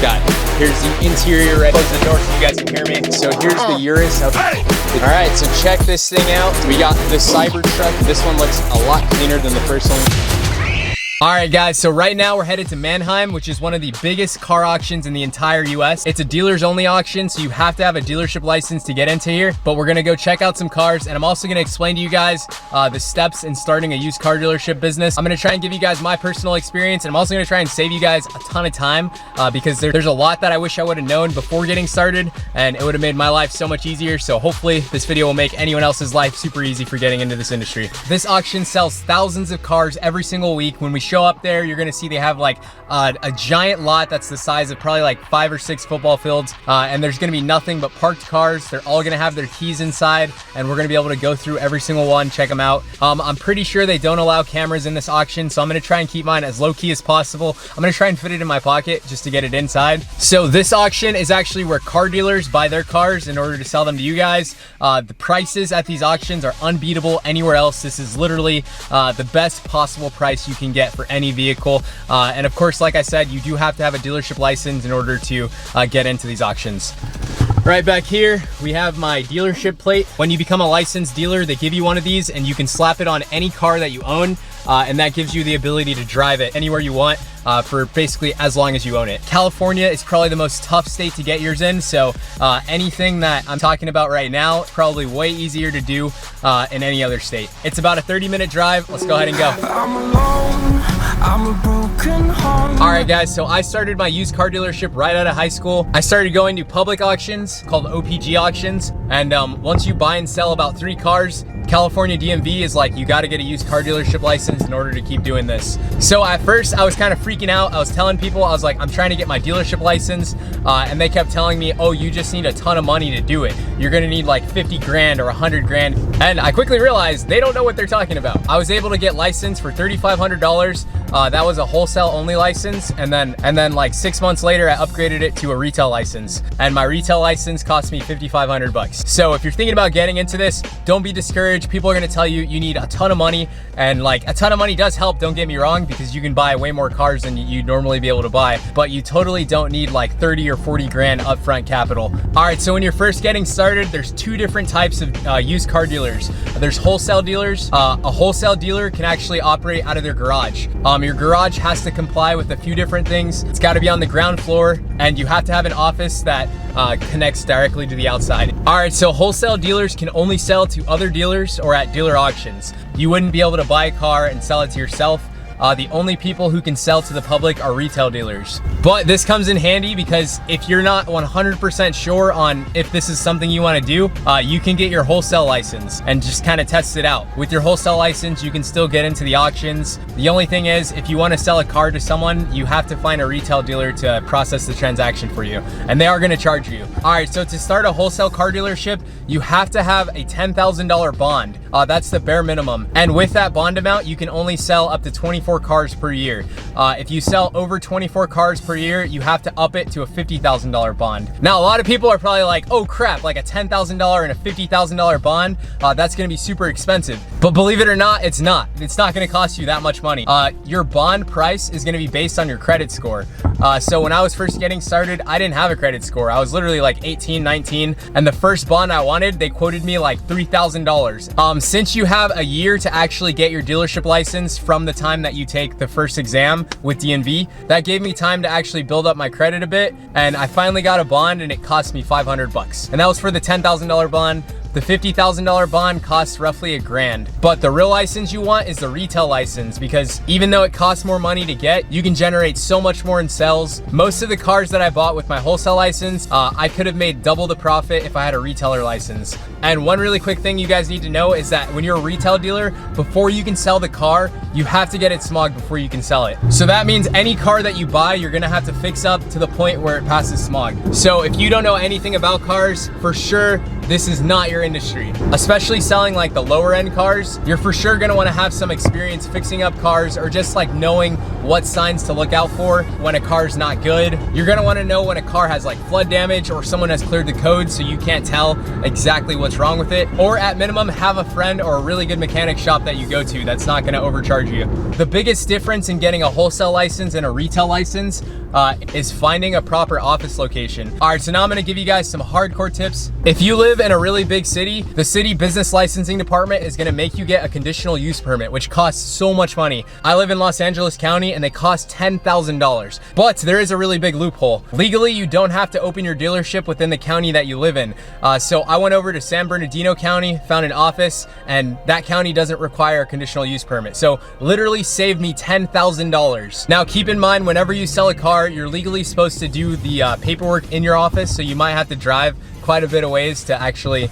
got, here's the interior. Right, close the door so you guys can hear me. So here's the Urus. All right, so check this thing out. We got the Cybertruck. This one looks a lot cleaner than the first one. All right, guys, so right now we're headed to Mannheim, which is one of the biggest car auctions in the entire US. It's a dealers only auction, so you have to have a dealership license to get into here, but we're gonna go check out some cars, and I'm also gonna explain to you guys the steps in starting a used car dealership business. I'm gonna try and give you guys my personal experience, and I'm also gonna try and save you guys a ton of time because there's a lot that I wish I would have known before getting started, and it would have made my life so much easier. So hopefully this video will make anyone else's life super easy for getting into this industry. This auction sells thousands of cars every single week. When we show up there, you're gonna see they have like a giant lot that's the size of probably like 5 or 6 football fields, and there's gonna be nothing but parked cars. They're all gonna have their keys inside, and we're gonna be able to go through every single one, check them out. I'm pretty sure they don't allow cameras in this auction, so I'm gonna try and keep mine as low key as possible. I'm gonna try and fit it in my pocket just to get it inside. So this auction is actually where car dealers buy their cars in order to sell them to you guys. The prices at these auctions are unbeatable anywhere else. This is literally the best possible price you can get for any vehicle, and of course, like I said, you do have to have a dealership license in order to get into these auctions. Right back here, we have my dealership plate. When you become a licensed dealer, they give you one of these, and you can slap it on any car that you own, and that gives you the ability to drive it anywhere you want for basically as long as you own it. California is probably the most tough state to get yours in, so anything that I'm talking about right now is probably way easier to do in any other state. It's about a 30-minute drive. Let's go ahead and go. I'm alone, I'm a broken home. All right, guys, so I started my used car dealership right out of high school. I started going to public auctions called OPG auctions, and once you buy and sell about 3 cars, California DMV is like, you got to get a used car dealership license in order to keep doing this. So at first I was kind of freaking out. I was telling people, I was like, I'm trying to get my dealership license, and they kept telling me, oh, you just need a ton of money to do it. You're gonna need like 50 grand or 100 grand. And I quickly realized they don't know what they're talking about. I was able to get licensed for $3,500. That was a wholesale only license, and then like 6 months later I upgraded it to a retail license, and my retail license cost me $5,500. So if you're thinking about getting into this, don't be discouraged. People are gonna tell you you need a ton of money, and like a ton of money does help, don't get me wrong, because you can buy way more cars than you'd normally be able to buy, but you totally don't need like 30 or 40 grand upfront capital. All right, so when you're first getting started, there's 2 different types of used car dealers. There's wholesale dealers. A wholesale dealer can actually operate out of their garage. Your garage has to comply with a few different things. It's got to be on the ground floor, and you have to have an office that connects directly to the outside. All right, so wholesale dealers can only sell to other dealers or at dealer auctions. You wouldn't be able to buy a car and sell it to yourself. The only people who can sell to the public are retail dealers. But this comes in handy because if you're not 100% sure on if this is something you want to do, you can get your wholesale license and just kind of test it out. With your wholesale license, you can still get into the auctions. The only thing is, if you want to sell a car to someone, you have to find a retail dealer to process the transaction for you, and they are going to charge you. All right, so to start a wholesale car dealership, you have to have a $10,000 bond. That's the bare minimum. And with that bond amount, you can only sell up to 24 cars per year. If you sell over 24 cars per year, you have to up it to a $50,000 bond. Now, a lot of people are probably like, oh crap, like a $10,000 and a $50,000 bond, that's gonna be super expensive. But believe it or not, it's not. It's not gonna cost you that much money. Your bond price is gonna be based on your credit score. So when I was first getting started, I didn't have a credit score. I was literally like 18, 19, and the first bond I wanted, they quoted me like $3,000. Since you have a year to actually get your dealership license from the time that you take the first exam with DMV, that gave me time to actually build up my credit a bit, and I finally got a bond, and it cost me $500. And that was for the $10,000 bond. The $50,000 bond costs roughly $1,000. But the real license you want is the retail license, because even though it costs more money to get, you can generate so much more in sales. Most of the cars that I bought with my wholesale license, I could have made double the profit if I had a retailer license. And one really quick thing you guys need to know is that when you're a retail dealer, before you can sell the car, you have to get it smogged before you can sell it. So that means any car that you buy, you're gonna have to fix up to the point where it passes smog. So if you don't know anything about cars, for sure, this is not your industry. Especially selling like the lower end cars, you're for sure gonna wanna have some experience fixing up cars, or just like knowing what signs to look out for when a car's not good. You're gonna wanna know when a car has like flood damage, or someone has cleared the code so you can't tell exactly what's wrong with it. Or at minimum, have a friend or a really good mechanic shop that you go to that's not gonna overcharge charge you. The biggest difference in getting a wholesale license and a retail license is finding a proper office location. All right, so now I'm gonna give you guys some hardcore tips. If you live in a really big city, the city business licensing department is gonna make you get a conditional use permit, which costs so much money. I live in Los Angeles County and they cost $10,000. But there is a really big loophole. Legally, you don't have to open your dealership within the county that you live in. So I went over to San Bernardino County, found an office, and that county doesn't require a conditional use permit. So literally saved me $10,000. Now keep in mind, whenever you sell a car, you're legally supposed to do the paperwork in your office, so you might have to drive quite a bit of ways to actually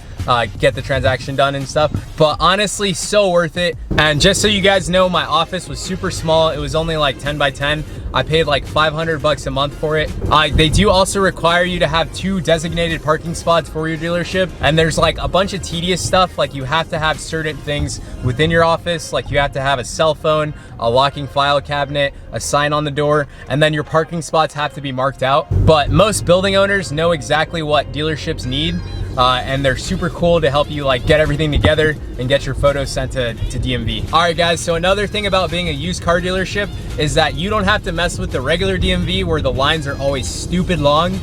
get the transaction done and stuff. But honestly, so worth it. And just so you guys know, my office was super small. It was only like 10 by 10. I paid like $500 a month for it. They do also require you to have 2 designated parking spots for your dealership. And there's like a bunch of tedious stuff, like you have to have certain things within your office, like you have to have a cell phone, a locking file cabinet, a sign on the door, and then your parking spots have to be marked out. But most building owners know exactly what dealerships need. And they're super cool to help you like get everything together and get your photos sent to DMV. All right guys, so another thing about being a used car dealership is that you don't have to mess with the regular DMV where the lines are always stupid long.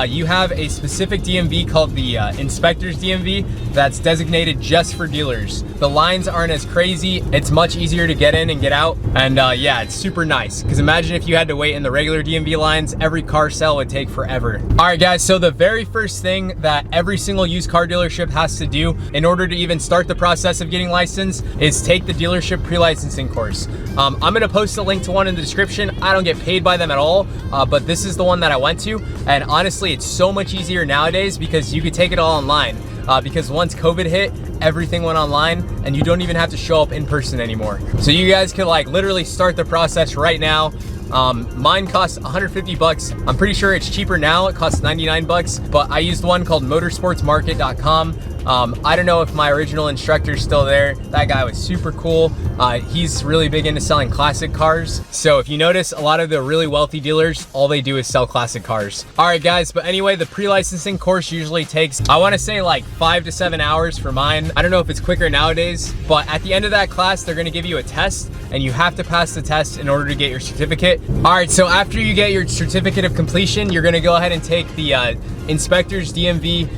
You have a specific DMV called the Inspector's DMV that's designated just for dealers. The lines aren't as crazy. It's much easier to get in and get out. And yeah, it's super nice. Because imagine if you had to wait in the regular DMV lines, every car sale would take forever. All right guys, so the very first thing that every single used car dealership has to do in order to even start the process of getting licensed is take the dealership pre-licensing course. I'm gonna post a link to one in the description. I don't get paid by them at all, but this is the one that I went to. And honestly, it's so much easier nowadays because you could take it all online. Because once COVID hit, everything went online and you don't even have to show up in person anymore. So you guys could like literally start the process right now. Mine costs 150 bucks. I'm pretty sure it's cheaper now. It costs 99 bucks, but I used one called motorsportsmarket.com. I don't know if my original instructor's still there. That guy was super cool. He's really big into selling classic cars. So if you notice, a lot of the really wealthy dealers, all they do is sell classic cars. All right guys, but anyway, the pre-licensing course usually takes, I wanna say like 5 to 7 hours for mine. I don't know if it's quicker nowadays, but at the end of that class, they're gonna give you a test and you have to pass the test in order to get your certificate. All right, so after you get your certificate of completion, you're gonna go ahead and take the Inspector's DMV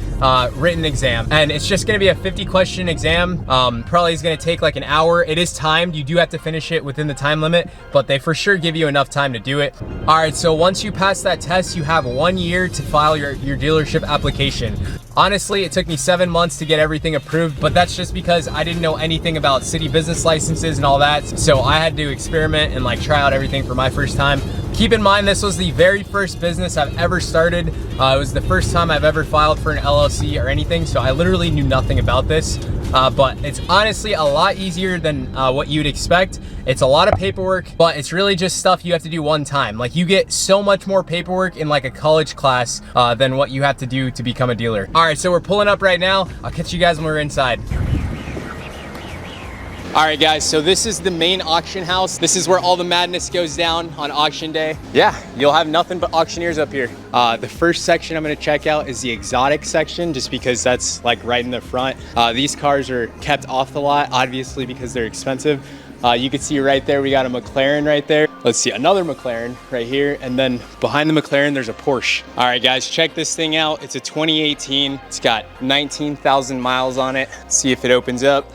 written exam, and it's just gonna be a 50 question exam. Probably is gonna take like an hour. It is timed. You do have to finish it within the time limit, but they for sure give you enough time to do it. All right, so once you pass that test, you have 1 year to file your dealership application. Honestly, it took me 7 months to get everything approved, but that's just because I didn't know anything about city business licenses and all that. So I had to experiment and like try out everything for my first time. Keep in mind, this was the very first business I've ever started. It was the first time I've ever filed for an LLC or anything, so I literally knew nothing about this. But it's honestly a lot easier than what you'd expect. It's a lot of paperwork, but it's really just stuff you have to do one time. Like you get so much more paperwork in like a college class than what you have to do to become a dealer. All right, so we're pulling up right now. I'll catch you guys when we're inside. All right guys, so this is the main auction house. This is where all the madness goes down on auction day. Yeah, you'll have nothing but auctioneers up here. The first section I'm gonna check out is the exotic section, just because that's like right in the front. These cars are kept off the lot, obviously because they're expensive. You can see right there, we got a McLaren right there. Let's see, another McLaren right here. And then behind the McLaren, there's a Porsche. All right guys, check this thing out. It's a 2018. It's got 19,000 miles on it. Let's see if it opens up.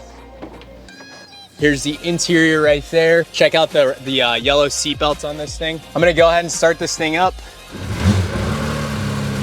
Here's the interior right there. Check out the yellow seat belts on this thing. I'm gonna go ahead and start this thing up.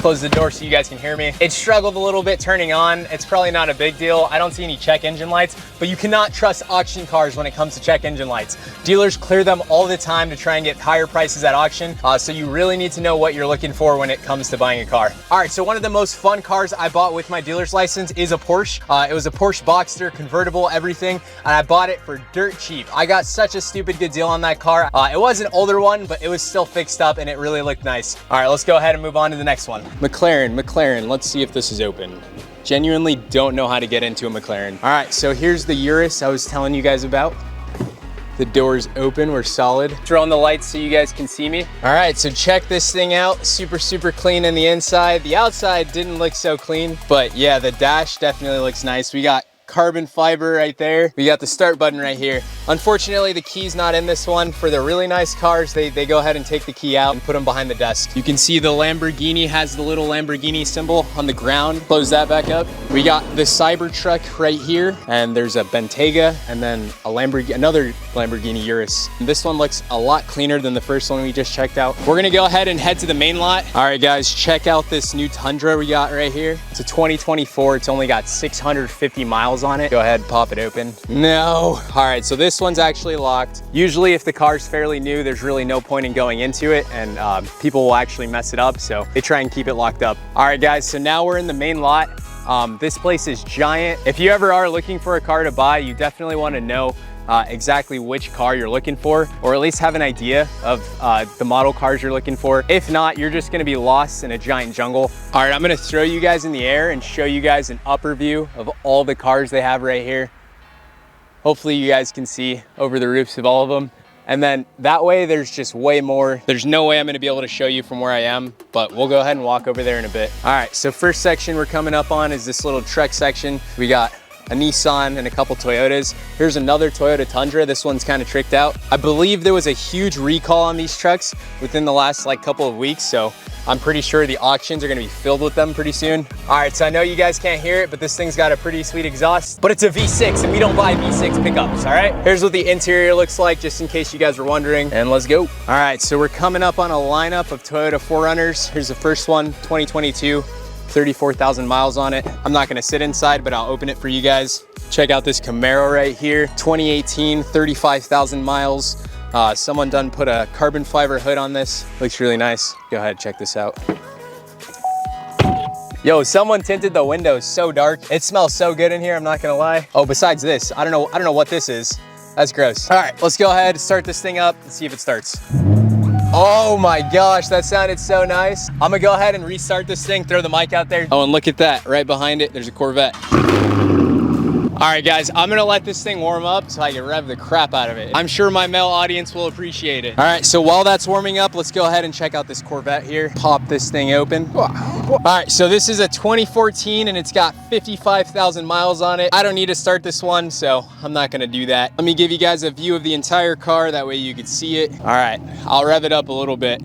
Close the door so you guys can hear me. It struggled a little bit turning on. It's probably not a big deal. I don't see any check engine lights, but you cannot trust auction cars when it comes to check engine lights. Dealers clear them all the time to try and get higher prices at auction, so you really need to know what you're looking for when it comes to buying a car. All right, so one of the most fun cars I bought with my dealer's license is a Porsche. It was a Porsche Boxster, convertible, everything, and I bought it for dirt cheap. I got such a stupid good deal on that car. It was an older one, but it was still fixed up and it really looked nice. All right, let's go ahead and move on to the next one. McLaren, let's see if this is open. Genuinely don't know how to get into a McLaren. All right, so here's the Urus I was telling you guys about. The door's open, we're solid. Throw on the lights so you guys can see me. All right, so check this thing out. Super, super clean in the inside. The outside didn't look so clean, but yeah, the dash definitely looks nice. We got carbon fiber right there. We got the start button right here. Unfortunately, the key's not in this one. For the really nice cars, they go ahead and take the key out and put them behind the desk. You can see the Lamborghini has the little Lamborghini symbol on the ground. Close that back up. We got the Cybertruck right here, and there's a Bentayga, and then another Lamborghini Urus. This one looks a lot cleaner than the first one we just checked out. We're gonna go ahead and head to the main lot. All right, guys, check out this new Tundra we got right here. It's a 2024. It's only got 650 miles on it. Go ahead, pop it open. No. All right, so this one's actually locked. Usually if the car's fairly new, there's really no point in going into it, and people will actually mess it up, so they try and keep it locked up. All right, guys, so now we're in the main lot. This place is giant. If you ever are looking for a car to buy, you definitely want to know exactly which car you're looking for, or at least have an idea of the model cars you're looking for. If not, you're just gonna be lost in a giant jungle. All right, I'm gonna throw you guys in the air and show you guys an upper view of all the cars they have right here. Hopefully you guys can see over the roofs of all of them. And then that way there's just way more. There's no way I'm gonna be able to show you from where I am, but we'll go ahead and walk over there in a bit. All right, so first section we're coming up on is this little truck section. We got a Nissan and a couple Toyotas. Here's another Toyota Tundra. This one's kind of tricked out. I believe there was a huge recall on these trucks within the last couple of weeks, so I'm pretty sure the auctions are gonna be filled with them pretty soon. All right, so I know you guys can't hear it, but this thing's got a pretty sweet exhaust, but it's a V6 and we don't buy V6 pickups, all right? Here's what the interior looks like, just in case you guys were wondering, and let's go. All right, so we're coming up on a lineup of Toyota 4Runners. Here's the first one, 2022. 34,000 miles on it. I'm not gonna sit inside, but I'll open it for you guys. Check out this Camaro right here, 2018, 35,000 miles. Someone done put a carbon fiber hood on this. Looks really nice. Go ahead, check this out. Yo, someone tinted the windows so dark. It smells so good in here, I'm not gonna lie. Oh, besides this, I don't know what this is. That's gross. All right, let's go ahead, start this thing up and see if it starts. Oh my gosh, that sounded so nice. I'm gonna go ahead and restart this thing, throw the mic out there. Oh, and look at that, right behind it, there's a Corvette. All right, guys, I'm gonna let this thing warm up so I can rev the crap out of it. I'm sure my male audience will appreciate it. All right, so while that's warming up, let's go ahead and check out this Corvette here. Pop this thing open. All right, so this is a 2014 and it's got 55,000 miles on it. I don't need to start this one, so I'm not gonna do that. Let me give you guys a view of the entire car, that way you can see it. All right, I'll rev it up a little bit.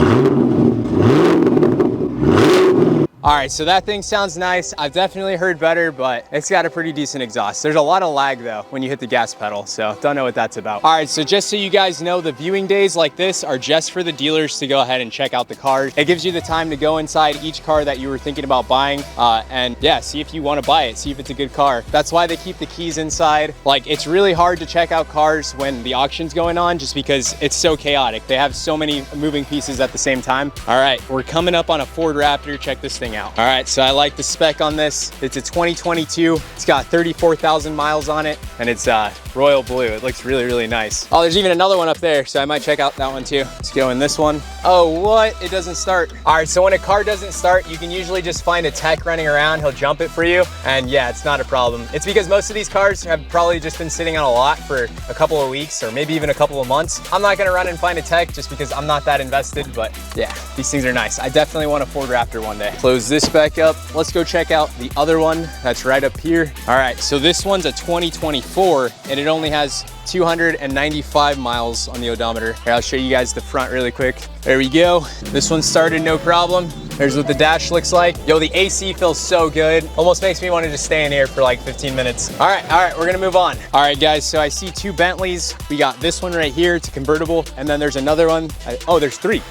All right, so that thing sounds nice. I've definitely heard better, but it's got a pretty decent exhaust. There's a lot of lag though when you hit the gas pedal, so don't know what that's about. All right, so just so you guys know, the viewing days like this are just for the dealers to go ahead and check out the cars. It gives you the time to go inside each car that you were thinking about buying, and yeah, see if you want to buy it, see if it's a good car. That's why they keep the keys inside. Like, it's really hard to check out cars when the auction's going on, just because it's so chaotic. They have so many moving pieces at the same time. All right, we're coming up on a Ford Raptor. Check this thing out. All right, so I like the spec on this. It's a 2022. It's got 34,000 miles on it, and it's royal blue. It looks really, really nice. Oh, there's even another one up there, so I might check out that one too. Let's go in this one. Oh, what? It doesn't start. All right, so when a car doesn't start, you can usually just find a tech running around. He'll jump it for you, and yeah, it's not a problem. It's because most of these cars have probably just been sitting on a lot for a couple of weeks, or maybe even a couple of months. I'm not gonna run and find a tech just because I'm not that invested, but yeah, these things are nice. I definitely want a Ford Raptor one day. Close this back up. Let's go check out the other one that's right up here. All right, so this one's a 2024 and it only has 295 miles on the odometer. Here, I'll show you guys the front really quick. There we go. This one started no problem. There's what the dash looks like. Yo, the AC feels so good. Almost makes me want to just stay in here for like 15 minutes. All right, we're gonna move on. All right, guys, so I see two Bentleys. We got this one right here, it's a convertible, and then there's another one. Oh, there's three.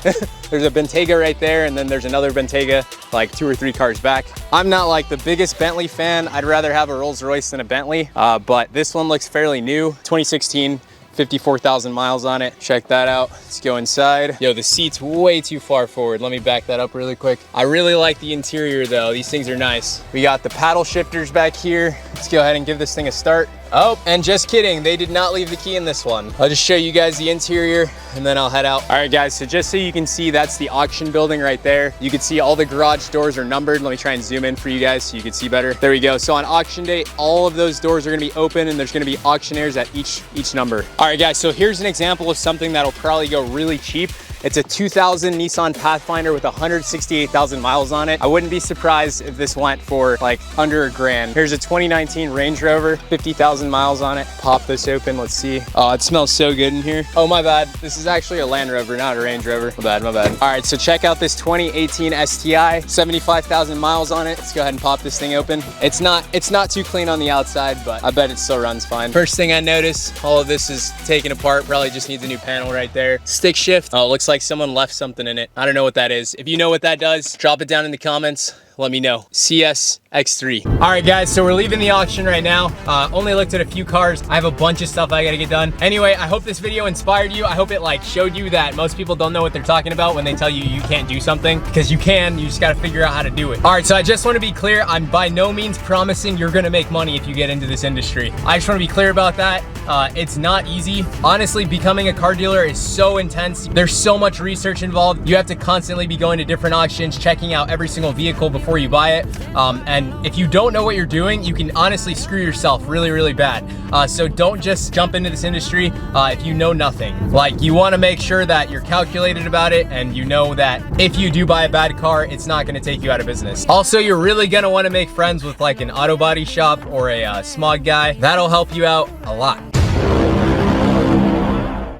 There's a Bentayga right there, and then there's another Bentayga like 2 or 3 cars back. I'm not like the biggest Bentley fan. I'd rather have a Rolls Royce than a Bentley, but this one looks fairly new. 2016. 54,000 miles on it. Check that out. Let's go inside. Yo, the seat's way too far forward. Let me back that up really quick. I really like the interior though. These things are nice. We got the paddle shifters back here. Let's go ahead and give this thing a start. Oh, and just kidding, they did not leave the key in this one. I'll just show you guys the interior and then I'll head out. All right, guys, so just so you can see, that's the auction building right there. You can see all the garage doors are numbered. Let me try and zoom in for you guys so you can see better. There we go. So on auction day, all of those doors are gonna be open and there's gonna be auctioneers at each number. All right, guys, so here's an example of something that'll probably go really cheap. It's a 2000 Nissan Pathfinder with 168,000 miles on it. I wouldn't be surprised if this went for like under a grand. Here's a 2019 Range Rover, 50,000 miles on it. Pop this open, let's see. Oh, it smells so good in here. Oh, my bad. This is actually a Land Rover, not a Range Rover. My bad, my bad. All right, so check out this 2018 STI, 75,000 miles on it. Let's go ahead and pop this thing open. It's not too clean on the outside, but I bet it still runs fine. First thing I notice, all of this is taken apart. Probably just needs a new panel right there. Stick shift. Oh, it looks like someone left something in it. I don't know what that is. If you know what that does, drop it down in the comments. Let me know. CS X3. All right, guys, so we're leaving the auction right now. Only looked at a few cars. I have a bunch of stuff I gotta get done. Anyway, I hope this video inspired you. I hope it like showed you that most people don't know what they're talking about when they tell you you can't do something, because you can, you just gotta figure out how to do it. All right, so I just wanna be clear. I'm by no means promising you're gonna make money if you get into this industry. I just wanna be clear about that. It's not easy. Honestly, becoming a car dealer is so intense. There's so much research involved. You have to constantly be going to different auctions, checking out every single vehicle before you buy it. And if you don't know what you're doing, you can honestly screw yourself really, really bad. So don't just jump into this industry if you know nothing. Like, you wanna make sure that you're calculated about it and you know that if you do buy a bad car, it's not gonna take you out of business. Also, you're really gonna wanna make friends with like an auto body shop or a smog guy. That'll help you out a lot.